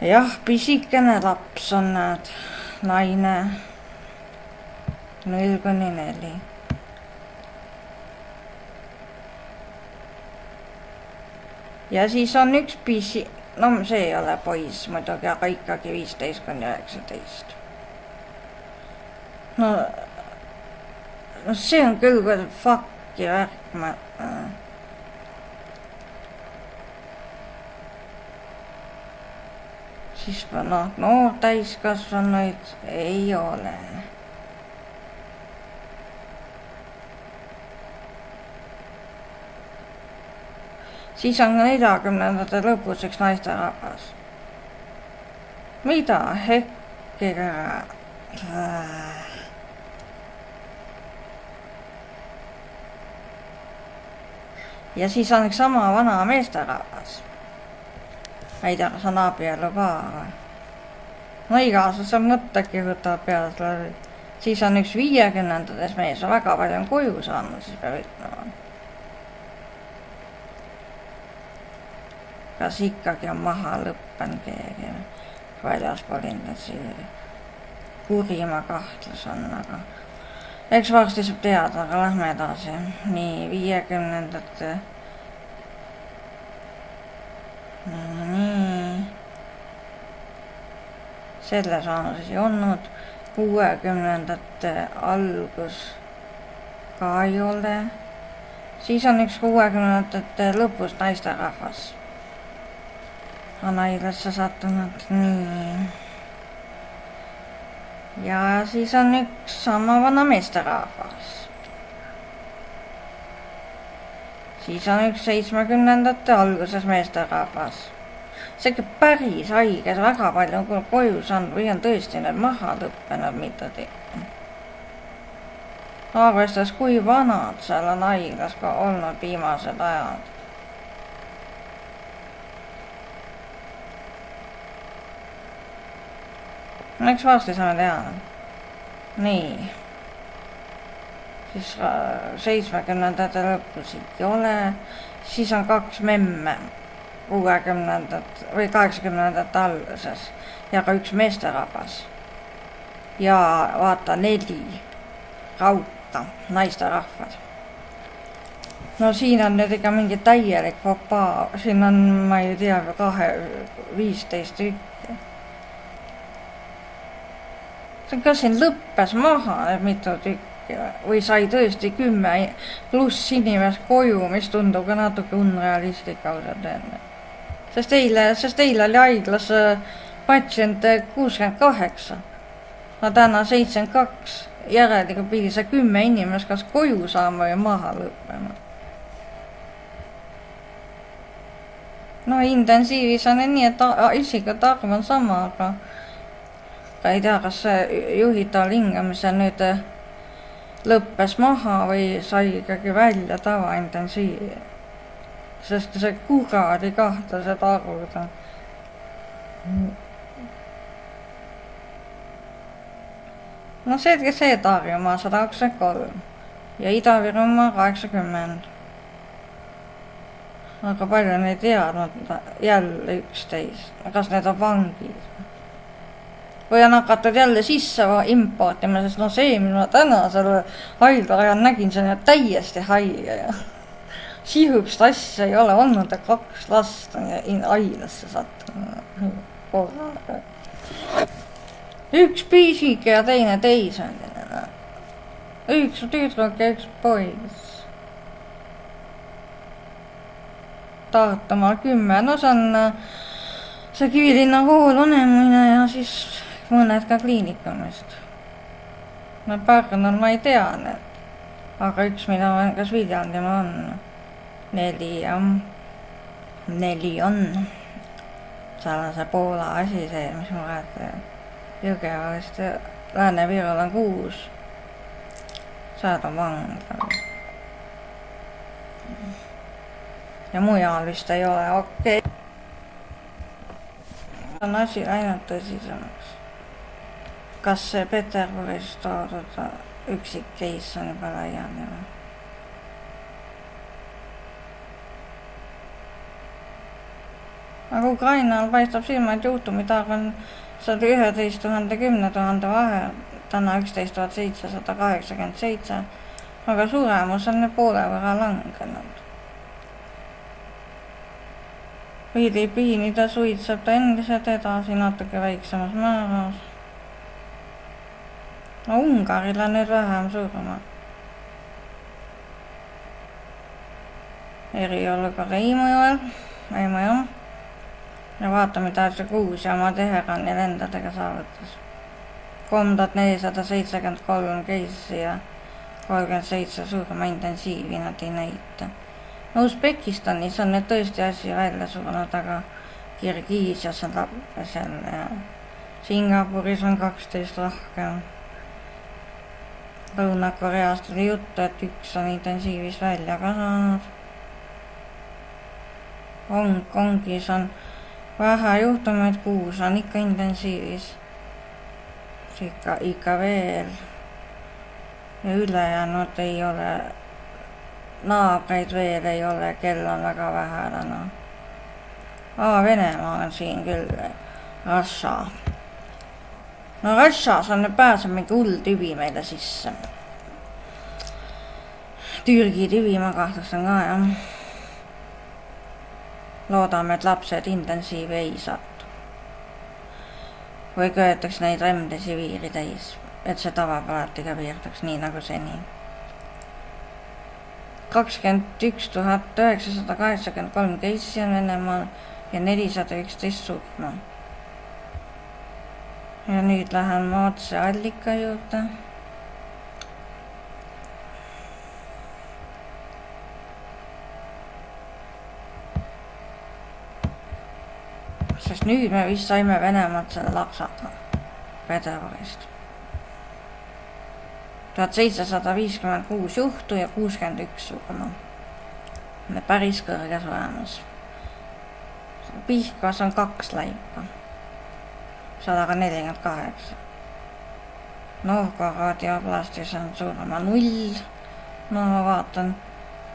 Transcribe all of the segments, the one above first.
jah, pisikene laps on näed, naine 0–4. Ja siis on üks pisi, no see ei ole poiss muidugi, aga ikkagi 15–19. No see on küll fuck'i värk, siis noor täiskasvanuid ei ole. Siis on 40ndate lõpus üks naisterahvas. Mida hekkega? Ja siis on üks sama vana meesterahvas. Ma ei tea, kas on abielu ka. No igasuguse mõttegi võtab peale läbi. Siis on üks 50ndades mees, väga palju on koju saanud, siis peab ütlema. Kas ikkagi on maha lõppenud keegi väljaspool indetsi kurima kahtlus on, aga eks varsti saab teada, aga lähme edasi. Nii, 50ndate. Nii. Selles vanuses ei olnud. 60ndate algus ka ei ole. Siis on üks 60ndate lõpus naisterahvas. Anailasse sattunud, nii. Ja siis on üks sama vana meesterahvas. Siis on üks 70ndate alguses meesterahvas. See ikka päris haige, väga palju on koju saanud või on tõesti need maha lõppenud midagi. Arvestades kui vanad seal on haiglas ka olnud viimased ajad. Eks varsti saame teada. Nii. Siis 70ndate lõpus ei ole. Siis on kaks memme 60ndate või 80ndate alguses. Ja ka üks meesterahvas. Ja vaata 4 rautta naisterahvad. No siin on nüüd ikka mingi täielik vapa. Siin on, ma ei tea, 15 tükki. Kas siin lõppes maha mitu tükki või sai tõesti 10+ inimest koju, mis tundub ka natuke unrealistlik ausalt enne. Sest eile oli haiglas patsient 68, no täna 72, järelikult pidi see 10 inimest kas koju saama või maha lõppema. No intensiivis on nii, et isikute arv on sama, aga ei tea, kas see juhitaval hingamisel nüüd lõppes maha või sai ikkagi välja tavaintensiivi. Sest see kuradi kahtlased arvud on. No see Tarjumaa 123 ja Ida-Virumaa 80. Aga palju neid teadnud jälle 11. Kas need on vangid? Või on hakatud jälle sisse importima, sest no see, mis ma täna selle haigla ajal nägin, see on täiesti haige ja sihukest asja ei ole olnud, et 2 last on haiglasse sattunud korraga. Üks pisike ja teine teismeline. Üks tüdruk ja üks poiss. Tartumaal 10, no see on see Kivilinna kool Unemine ja siis mõned ka kliinikumist. No Pärnul ma ei tea need, aga üks, mida ma kas Viljandimaa on. 4 on. Seal on see Poola asi see, mis ma räägin. Jõgeva vist Lääne-Virul on 6. Seal on vangla. Ja mujal vist ei ole okei. On asi läinud tõsisemaks. Kas see Peterburis toodud üksik case on juba laiali või? aga Ukrainal paistab silma, et juhtumite arv on 111 000 ja 10 000 vahel, täna 11 787, aga suremus on poole võrra langenud. Filipiinide suitseb ta endiselt edasi natuke väiksemas määras. No Ungaril on nüüd vähem surma. Eriolukorra ei mõju. Ja vaata, mida see Gruusia oma Teherani lendadega saavutas. 3473 keissi ja 37 surma intensiivi nad ei näita. No Usbekistanis on nüüd tõesti asi välja surnud, aga Kirgiisias on lappes jälle ja Singapuris on 12 rohkem. Lõuna-Koreast oli juttu, et üks on intensiivis välja ka saanud. Hongkongis on vähe juhtumeid, 6 on ikka intensiivis. Ikka veel. Ja ülejäänud ei ole, naabreid veel ei ole, kell on väga vähe täna. Venemaa on siin küll, Russia. No Russias on nüüd pääseb mingi hull tüvi meile sisse. Türgi tüvi ma kahtlustan ka, jah. Loodame, et lapsed intensiivi ei saatu. Või köetaks neid remdesiviiri täis, et see tavapalatiga piirduks nii nagu seni. 21 983 keissi on Venemaal ja 411 surma. Ja nüüd lähen ma otse allika juurde. Sest nüüd me vist saime Venemaalt selle laksaga Petevorist. 1756 juhtu ja 61 surma. Päris kõrges olemas. Pihkvas on 2 laipa. 148. Novgorodi oblastis on surma 0. No ma vaatan.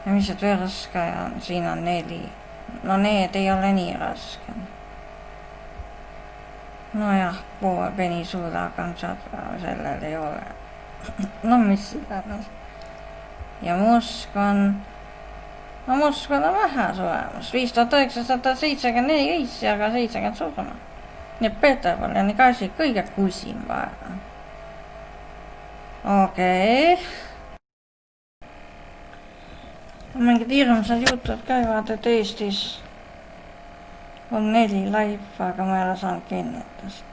Ja mis see Tverskaja on? Siin on 4. No need ei ole nii raske. Nojah, pool Penisuulaga on sellel ei ole. No mis iganes. Ja Moskvan on vähe suremus. 5974 keissi, aga 70 surma. Nii Peterpol on ikka asi kõige kusim vaja. Okei. Mingid hirmsad jutud käivad, et Eestis on 4 laipa, aga ma ei ole saanud kinnitust.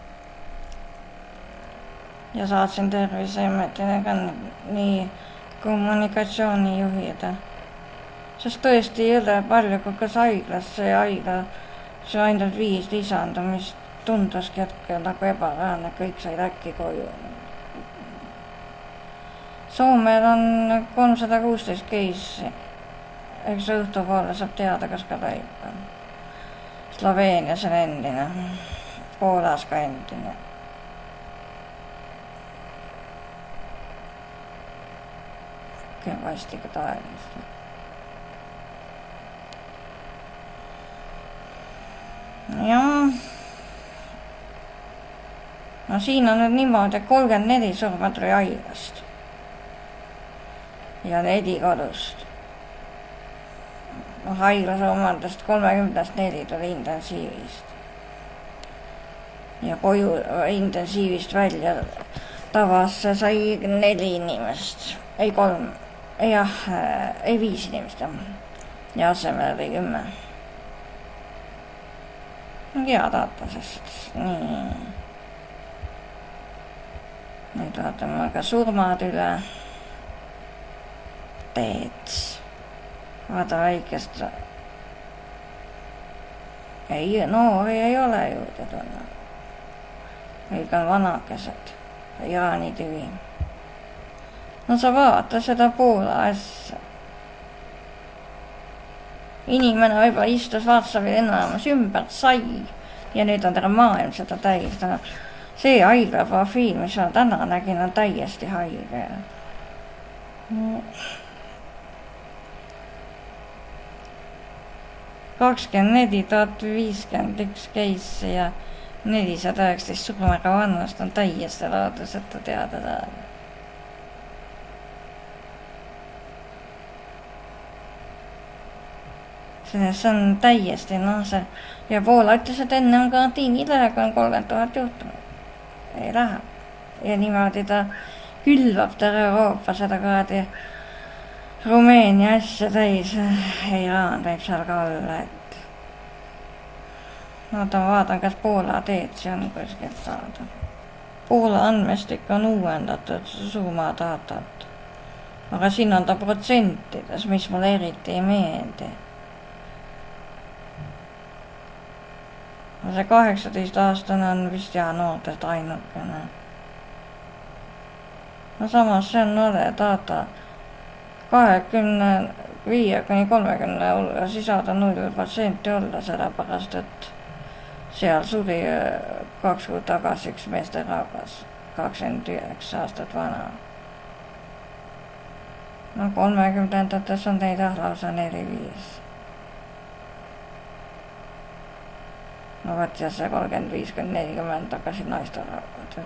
Ja saatsin Terviseametile ka nii kommunikatsioonijuhida. Sest tõesti ei ole palju, kui kas haiglas see ainult 5 lisandumist tunduski hetkel nagu ebareaalne, kõik said äkki koju. Soomel on 316 keissi. Eks õhtupoole saab teada, kas ka laipa. Sloveenias on endine, Poolas ka endine. Vastiga taevist. Jah. No siin on nüüd niimoodi, et 34 surma tuli haiglast. Ja 4 kodust. No haiglas omadest 30-st 4 tuli intensiivist. Ja koju intensiivist välja tavasse sai 4 inimest. Ei 3. Jah, ei 5 inimest jah. Ja asemel oli 10. Hea data, sest nii. Nüüd vaatame ka surmad üle. Teets. Vaata väikest. Ei, noori ei ole juurde tulnud. Kõik on vanakesed. Jaanitüvi. No sa vaata seda Poola asja. Inimene võib-olla istus WhatsAppi ennamas ümber, sai. Ja nüüd on terve maailm seda täis. See haigla profiil, mis ma täna nägin, on täiesti haige. 24 051 case'i ja 419 surmaga vannast on täiesti looduseta teada saada. See on täiesti see ja Poola ütles, et enne on karantiini lähe, kui on 30 000 juhtumit. Ei lähe. Ja niimoodi ta külvab terve Euroopa seda kuradi Rumeenia asja täis. Iraan võib seal ka olla, et ma vaatan, kas Poola teed see on kuskilt saada. Poola andmestik on uuendatud surmadatat, aga siin on ta protsentides, mis mulle eriti ei meeldi. See 18-aastane on vist noortest ainukene. No samas see on ole data 25–30 hulga, siis saada 0% olla, sellepärast et seal suri 2 kuud tagasi üks meesterahvas, 29 aastat vana. No 30-ndates on neid lausa 4-5. No võt ja see 35–40 tagasi naisterahvad.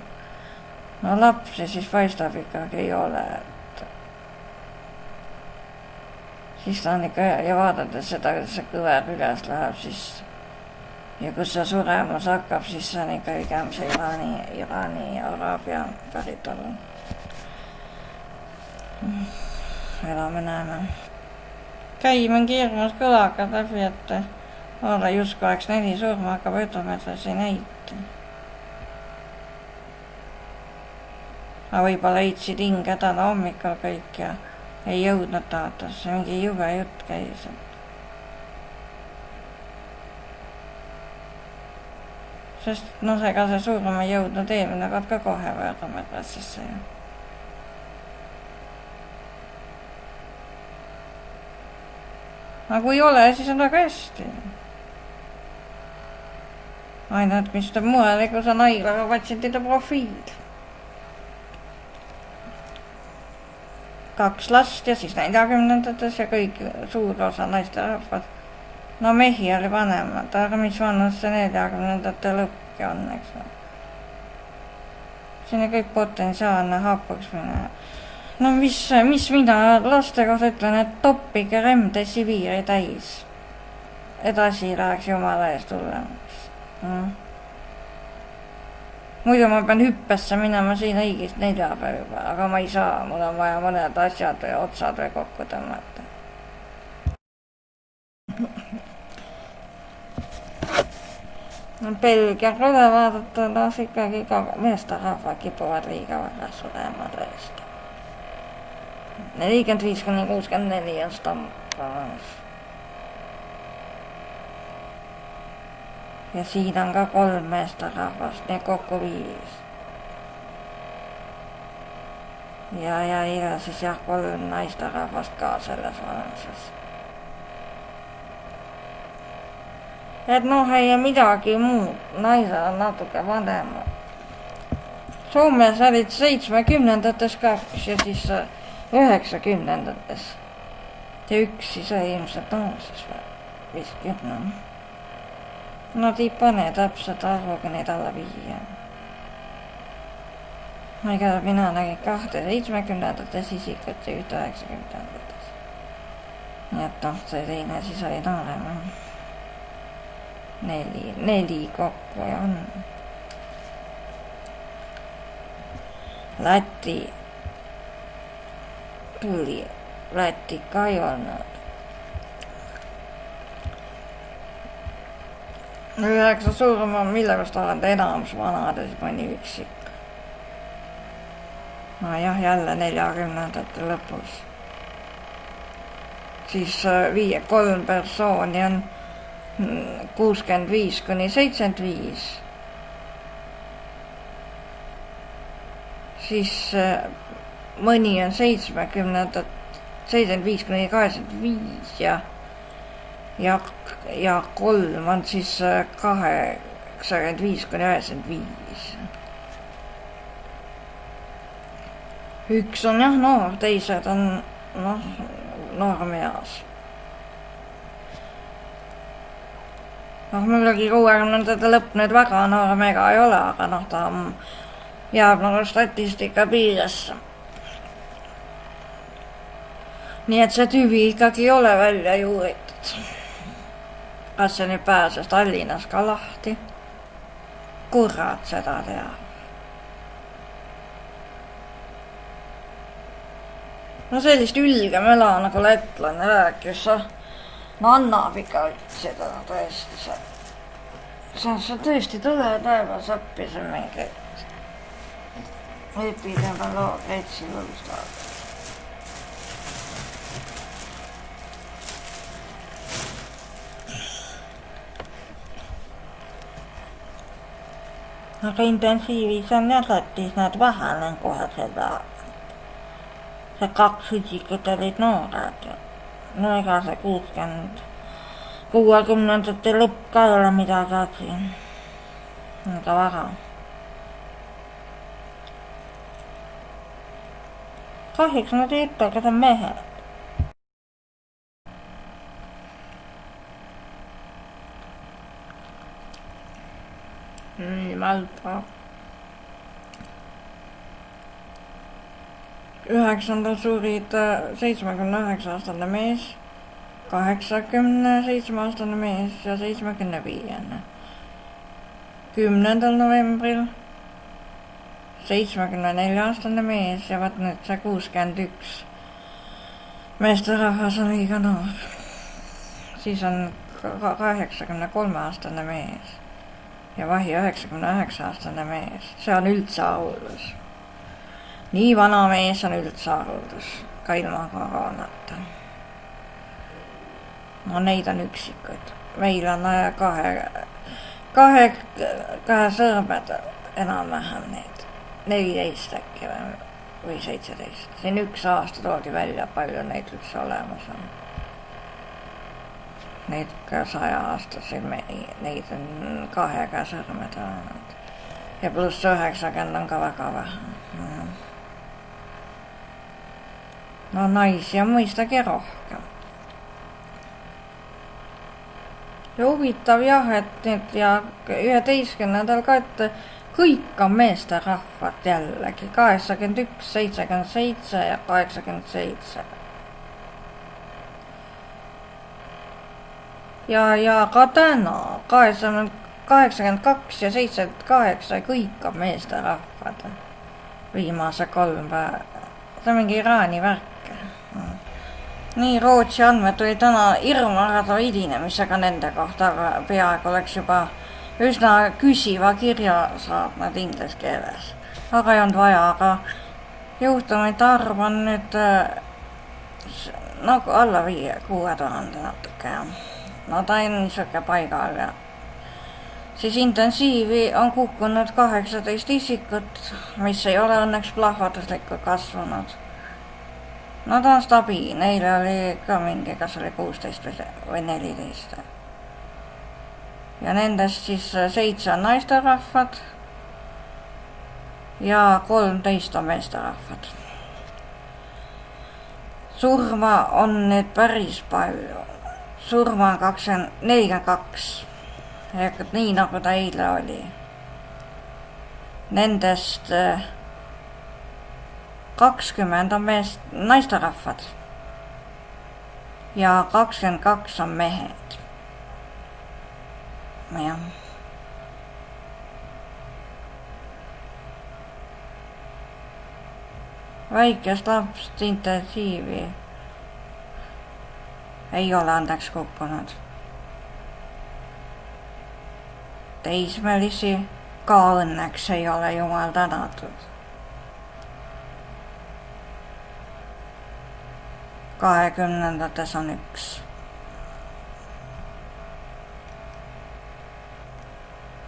No lapsi siis paistab ikkagi ei ole, et siis ta on ikka ja vaadates seda, kuidas see kõver üles läheb, siis ja kus see suremus hakkab, siis see on ikka pigem see Iraani ja Araabia päritolu. Elame näeme. Käime hirmus kõlaga läbi, et olla justkui oleks 4 surma, hakkab öötometrasi näita. Aga võib-olla leidsid hinge täna hommikul kõik ja ei jõudnud taotasse, mingi jube jutt käis. Sest ega see surma ei jõudnud eelmine kord ka kohe öötometrassisse. Aga kui ei ole, siis on väga hästi. Ainult, mis ta murele, kui see on haiglaga patsientide profiil. 2 last ja siis 40-ndates ja kõik suur osa naisterahvad. No mehi oli vanemad, aga mis vanus see 40-ndate lõpki on, eks ole. Siin on kõik potentsiaalne hapuksmine. No mis mina laste kohta ütlen, et toppige remdesiviiri täis. Edasi läheks jumala eest hullemaks. Muidu ma pean hüppesse minema siin õigist 4 päeva, aga ma ei saa, mul on vaja mõned asjad või otsad või kokku tõmmata. Belgia üle vaadata, ikkagi ka meesterahvad kipuvad liiga väga surema tõesti. 45–64 on stampas. Ja siin on ka 3 meesterahvast, nii kokku 5. Ja siis 3 naisterahvast ka selles vanuses. Et ei midagi muud, naised on natuke vanemad. Soomes olid 70-ndates 2 ja siis 90-ndates. Ja 1 siis oli ilmselt noosis vist 10. Nad ei pane täpselt arvuga neid alla 5. Mina nägin 2 70-ndates isikut ja 1 90-ndates. Nii et see teine siis oli noorem. 4 kokku ja on. Läti tuli, Läti ka ei olnud. 9 surma, millest olen enamus vanades mõni üksik. Jah, jälle 40-ndate lõpus. Siis 3 persooni on 65–75. Siis mõni on 70-ndad, 75–85 ja 3 on siis 85–95. 1 on noor, teised on noormeas. noh, muidugi 60ndate lõpp nüüd väga noor mega ei ole, aga noh, ta jääb nagu statistika piiresse. nii et see tüvi ikkagi ei ole välja juuritud. kas see nüüd pääses Tallinnas ka lahti? kurat seda teab. no sellist ülge möla nagu lätlane rääkis, no annab ikka otsida, no tõesti see tõesti tõle taevas appi, see mingi epidemioloog retsilõust aega. aga intensiivis on jätatis nad vähenenud kohe seda. see 2 üsikut olid noored. no ega see 60ndate lõpp ka ei ole midagi asi. ega väga. kahjuks nad ei ütle, kas on mehed. Malta. 9. surid 79-aastane mees, 87-aastane mees ja 75-ne. 10. novembril 74-aastane mees ja vaat nüüd see 61 meesterahvas on liiga noor. siis on 83-aastane mees ja vahi 99-aastane mees, see on üldse haruldus. nii vana mees on üldse haruldus, ka ilma koroonata. no neid on üksikuid, meil on kahe sõrmed enam-vähem neid, 14 äkki või 17. siin 1 aasta toodi välja, palju neid üldse olemas on. Neid ka 100-aastaseid, neid on 2 sõrmed olnud. ja pluss 90 on ka väga vähe. no naisi on mõistagi rohkem. ja huvitav jah, et nüüd ja 11. ka, et kõik on meesterahvad jällegi, 81, 77 ja 87. ja ka täna 82 ja 78 kõik on meesterahvad. viimase 3 päeva. see on mingi Iraani värk. nii, Rootsi andmed tuli täna hirmuärata hilinemisega nende kohta, aga peaaegu oleks juba üsna küsiva kirja saanud inglise keeles. aga ei olnud vaja, aga juhtumite arv on nüüd nagu alla 6000 natuke jah. no ta on niisugune paigal ja siis intensiivi on kukkunud 18 isikut, mis ei ole õnneks plahvatuslikult kasvanud. no ta on stabiilne, eile oli ka mingi, kas oli 16 või 14. ja nendest siis 7 on naisterahvad ja 13 on meesterahvad. surma on nüüd päris palju. surma on 42. nii nagu ta eile oli. Nendest 20 on naisterahvad ja 22 on mehed. jah. väikest lapst intensiivi ei ole õnneks kukkunud. teismelisi ka õnneks ei ole, jumal tänatud. 20-ndates on 1.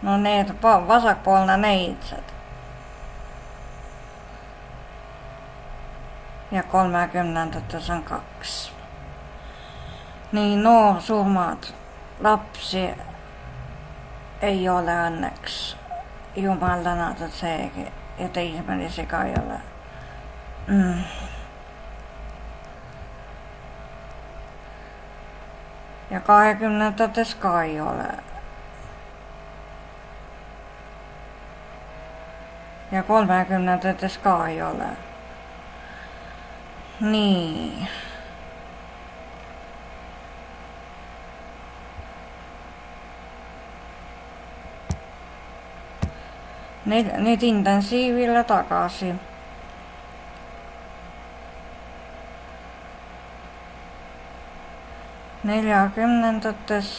no need vasakpoolne neitsed. ja 30-ndates on 2. nii, noorsurmad, lapsi ei ole õnneks, jumal tänatud seegi, ja teismelisi ka ei ole. ja 20-ndates ka ei ole. ja 30-ndates ka ei ole. Nii. Nüüd intensiivile tagasi. Neljakümnendates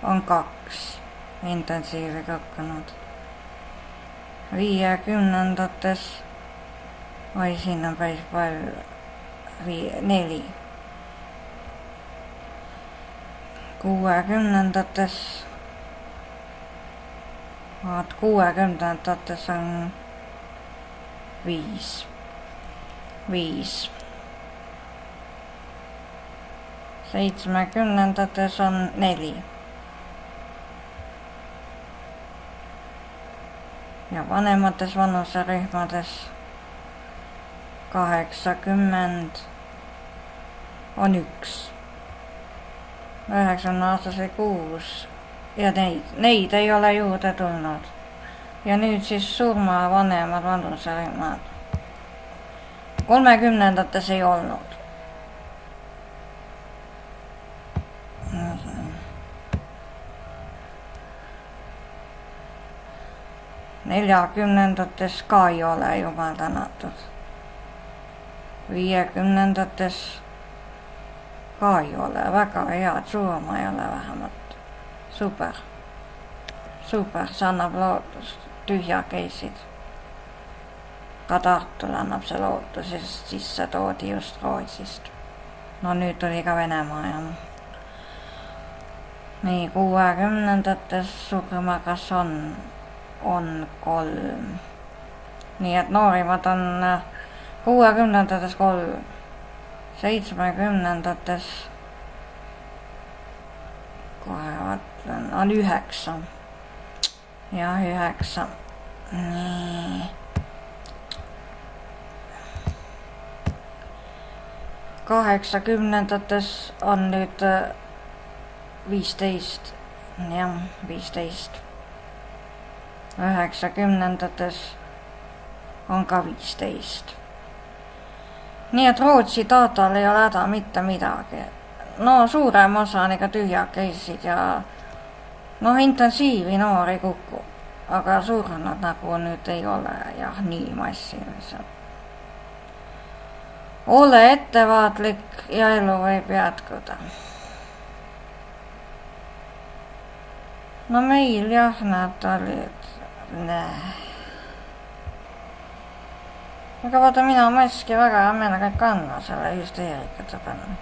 on 2 intensiivi kõkkunud. 50-ndates, oi siin on päris palju, 4. 60-ndates, 60-ndates on 5. 70-ndates on 4. Ja vanemates vanuserühmades 80 on 1. 90-aastase 6 ja neid ei ole juurde tulnud. Ja nüüd siis surma vanemad vanuserühmad. 30-ndates ei olnud. 40-ndates ka ei ole, jumal tänatud. 50-ndates ka ei ole, väga head surma ei ole vähemalt. Super, see annab lootust, tühja keisid. Ka Tartul annab see lootus, sest sisse toodi just Rootsist. No nüüd tuli ka Venemaa ja nii 60-ndates surma kas on 3. Nii et noorimad on 60-ndates 3. 70-ndates kohe vaatan, on 9. Ja 9. Nii. 80-ndates on nüüd 15. Jah, 15. 90-ndates on ka 15. Nii et Rootsi datal ei ole häda mitte midagi. No suurem osa on ikka tühjad keisid ja intensiivi noori kukub, aga surnud nagu nüüd ei ole jah nii massiliselt. Ole ettevaatlik ja elu võib jätkuda. No meil jah, nad olid. Aga vaata, mina maski väga hea meelega ei kanna selle hüsteerikate peale.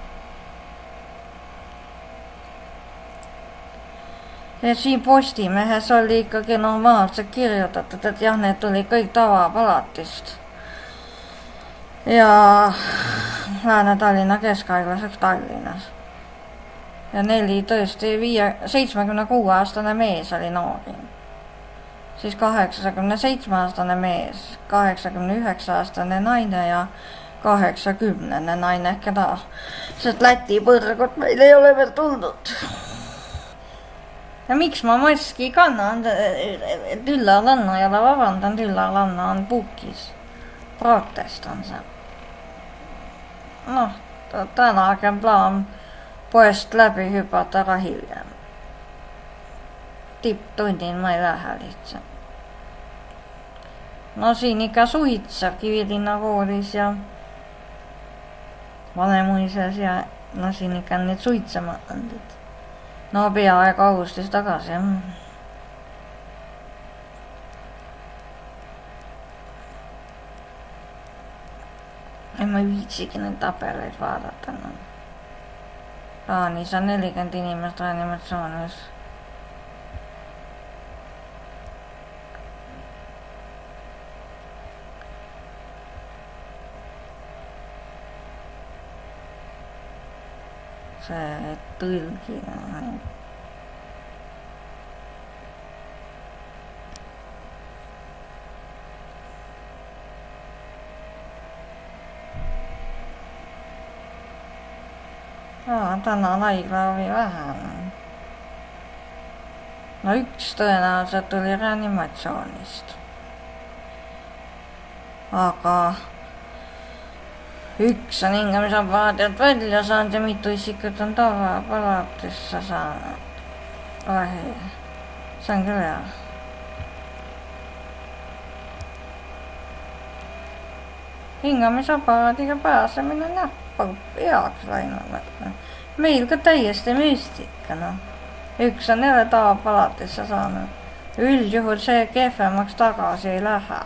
Ja siin Postimehes oli ikkagi normaalselt kirjutatud, et jah, need tuli kõik tavapalatist. Ja Lääne-Tallinna Keskhaiglas Tallinnas. Ja 4 tõesti 76-aastane mees oli noorim. Siis 87-aastane mees, 89-aastane naine ja 80-ne naine, keda sest Läti põrgut meil ei ole veel tuldud. Ja miks ma maski kannan? Üllar Lannajala, vabandan, Üllar Lanna on puukis. Protest on see. Noh, tänagi on plaan poest läbi hüpata ka hiljem. Tipptundin ma ei lähe lihtsalt. No siin ikka suitseb Kivilinna koolis ja Vanemuises ja no siin ikka on need suitsematandid. No peaaegu augustis tagasi jah. Ja ma ei viitsigi neid tabeleid vaadata. No. Taanis on 40 inimest reanimatsioonis. See tõlgina. Täna on haiglaravi vähem. No 1 tõenäoliselt tuli reanimatsioonist. aga üks on hingamisaparaadilt välja saanud ja mitu isikut on tavapalatisse saanud. Ai, see on küll hea. Hingamisaparaadiga pääsemine näppab heaks läinud. Meil ka täiesti müstika, noh. Üks on jälle tavapalatisse saanud. Üldjuhul see kehvemaks tagasi ei lähe.